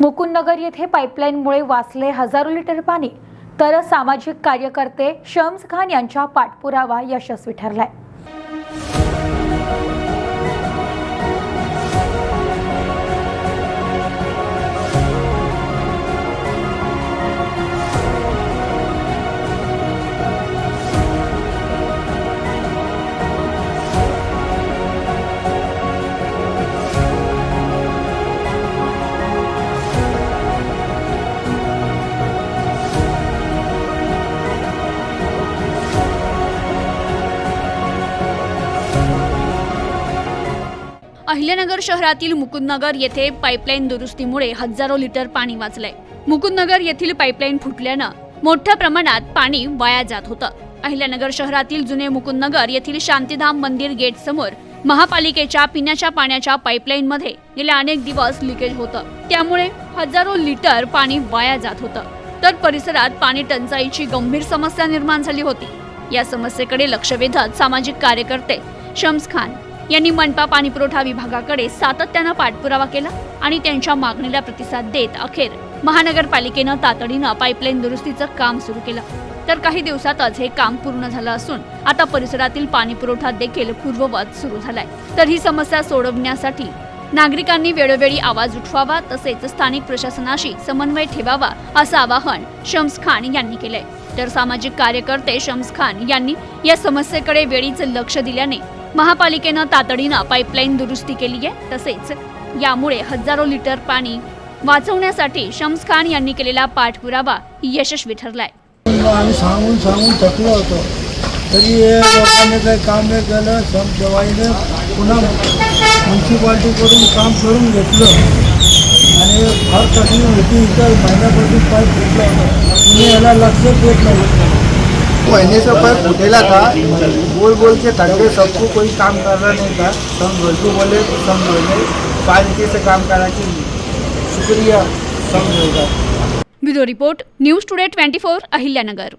मुकुंदनगर येथे पाईपलाईनमुळे वाचले हजारो लिटर पाणी, तर सामाजिक कार्यकर्ते शम्स खान यांचा पाठपुरावा यशस्वी ठरलाय। अहिल्यानगर शहरातील मुकुंदनगर येथे पाईपलाईन दुरुस्तीमुळे हजारो लिटर पाणी वाचलंय। मुकुंदनगर येथील पाईपलाईन फुटल्यानं मोठ्या प्रमाणात पाणी वाया जात होतं। अहिल्यानगर शहरातील जुने मुकुंदनगर येथील शांतीधाम मंदिर गेट समोर महापालिकेच्या पिण्याच्या पाण्याच्या पाईपलाईन मध्ये गेले अनेक दिवस लिकेज होतं, त्यामुळे हजारो लिटर पाणी वाया जात होतं। तर परिसरात पाणी टंचाईची गंभीर समस्या निर्माण झाली होती। या समस्येकडे लक्ष वेधत सामाजिक कार्यकर्ते शम्स खान यांनी मनपा पाणी पुरवठा विभागाकडे सातत्याने पाठपुरावा केला आणि त्यांच्या मागणीला प्रतिसाद देत अखेर महानगरपालिकेनं तातडीनं पाईपलाईन दुरुस्तीचं काम सुरू केलं। तर काही दिवसातच हे काम पूर्ण झालं असून आता परिसरातील पाणी पुरवठा देखील पूर्ववत सुरू झालाय। तर ही समस्या सोडवण्यासाठी नागरिकांनी वेळोवेळी आवाज उठवावा, तसेच स्थानिक प्रशासनाशी समन्वय ठेवावा असं आवाहन शम्स खान यांनी केलंय। तर सामाजिक कार्यकर्ते शम्स खान यांनी या समस्येकडे वेळीच लक्ष दिल्याने महापालिकेनं तातडीनं पाईपलाईन दुरुस्ती केली आहे। तसेच यामुळे हजारो लिटर पाणी वाचवण्यासाठी शम्स खान यांनी केलेला पाठपुरावा यशस्वी ठरलाय। आम्ही सांगून थकलो होतो, तरी लोकांनी काही काम नाही केलं। समजवाईने पुन्हा म्युन्सिपाल्टीकडून काम करून घेतलं आणि फार तकलीफ होती। इतर महिन्यापासून पाईप फुटला होता, तुम्ही याला लक्ष देत नाही। महीने से पाइप फुटेला था, बोल बोल के थके, सबको कोई काम कर रहा नहीं था। समझो बोले तो समझो, पालिके से काम करा के शुक्रिया समझेगा। Bureau report, news today 24 Ahilyanagar.